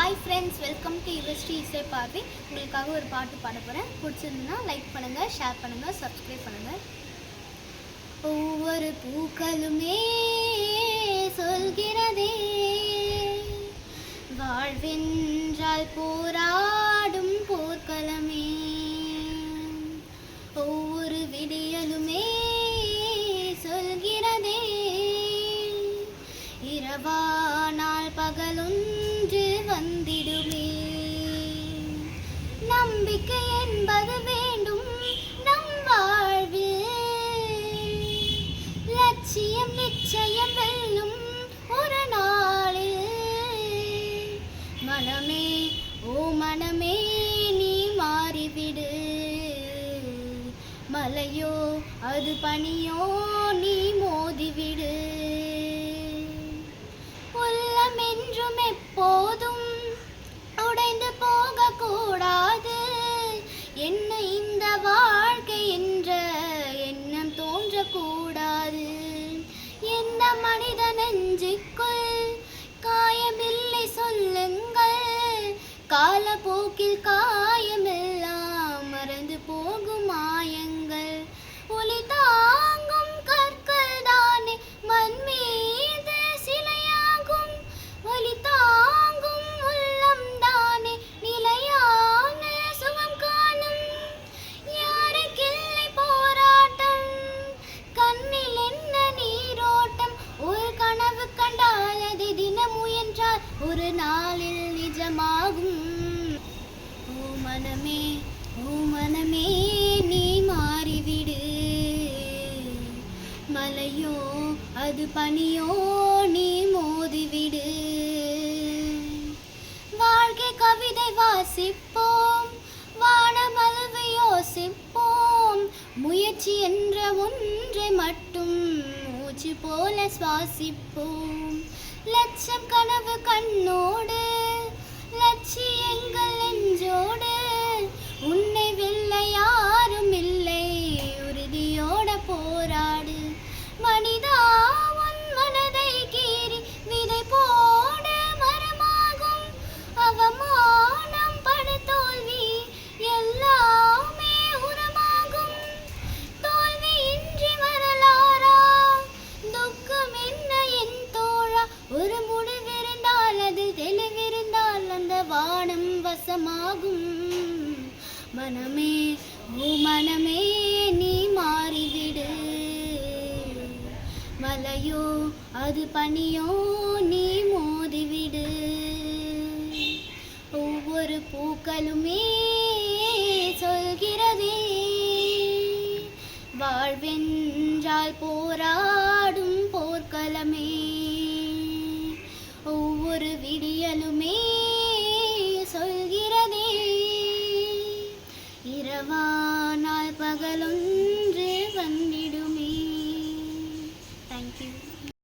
Hi friends, welcome to Yuvasri இசை பார்வை. உங்களுக்காக ஒரு பாட்டு பாட போகிறேன். பிடிச்சிருந்ததுன்னா லைக் பண்ணுங்கள், ஷேர் பண்ணுங்கள், சப்ஸ்கிரைப் பண்ணுங்கள். ஒவ்வொரு பூக்களுமே சொல்கிறதே, வாழ்வென்றால் போராடும் போர்க்களமே. ஒவ்வொரு விடியலுமே சொல்கிறதே, இரவானால் பகலொன்று வந்திடுமே. நம்பிக்கை என்பது வேண்டும் நம் வாழ்வில், லட்சியம் நிச்சயம் வெல்லும் ஒரு நாளில். மனமே ஓ மனமே நீ மாறிவிடு, மலையோ அது பனியோ நீ மோதிவிடு. உள்ளம் என்றும் எப்போதும் உடைந்து போகக்கூடாது, என்ன இந்த வாழ்க்கை என்ற எண்ணம் தோன்றக்கூடாது. எந்த மனித நெஞ்சுக்குள் காயமில்லை சொல்லுங்கள், காலப்போக்கில் காயமெல்லாம் மறந்து போகும் மாயங்கள். ஒளி தாங்கும் கற்கள் தானே மண் மீது சிலையாகும், ஒளி தாங்கும் உள்ளம் தானே நிலையான சுகம் காணும். யாருக்கில்லை போராட்டம், கண்ணில் என்ன நீரோட்டம். ஒரு கனவு கண்டால் அதை தினம் முயன்றால் ஒரு நாளில் நிஜமாகும். ஓ மனமே ஓ மனமே நீ மாறிவிடு, மலையோ அது பனியோ நீ மோதிவிடு. வாழ்க்கை கவிதை வாசிப்போம், வானமளவு யோசிப்போம், முயற்சி என்ற ஒன்றை மட்டும் மூச்சு போல சுவாசிப்போம். லட்சம் கனவு கண்ணோடு, லட்சியங்கள் நெஞ்சோடு, உன்னை வெல்ல யாரும் இல்லை, உறுதியோட போராடு. மனிதா உன் மனதை கீறி விதை போட மரமாகும், அவமானம் பட தோல்வி எல்லாமே உரமாகும். தோல்வி இன்றி வரலாறா, துக்கம் என்ன என் தோழா. ஒரு முடிவிருந்தால் அதில் தெளிவிருந்தால் அந்த வானம் வசமாகும். மனமே ஓ மனமே நீ மாறிவிடு, மலையோ அது பனியோ நீ மோதிவிடு. ஒவ்வொரு பூக்களுமே சொல்கிறதே, வாழ்வென்றால் போராடும் போர்க்களமே. ஒவ்வொரு விடியலுமே சொல்கிறதே, இரவானால் பகலொன்று வந்திடும்.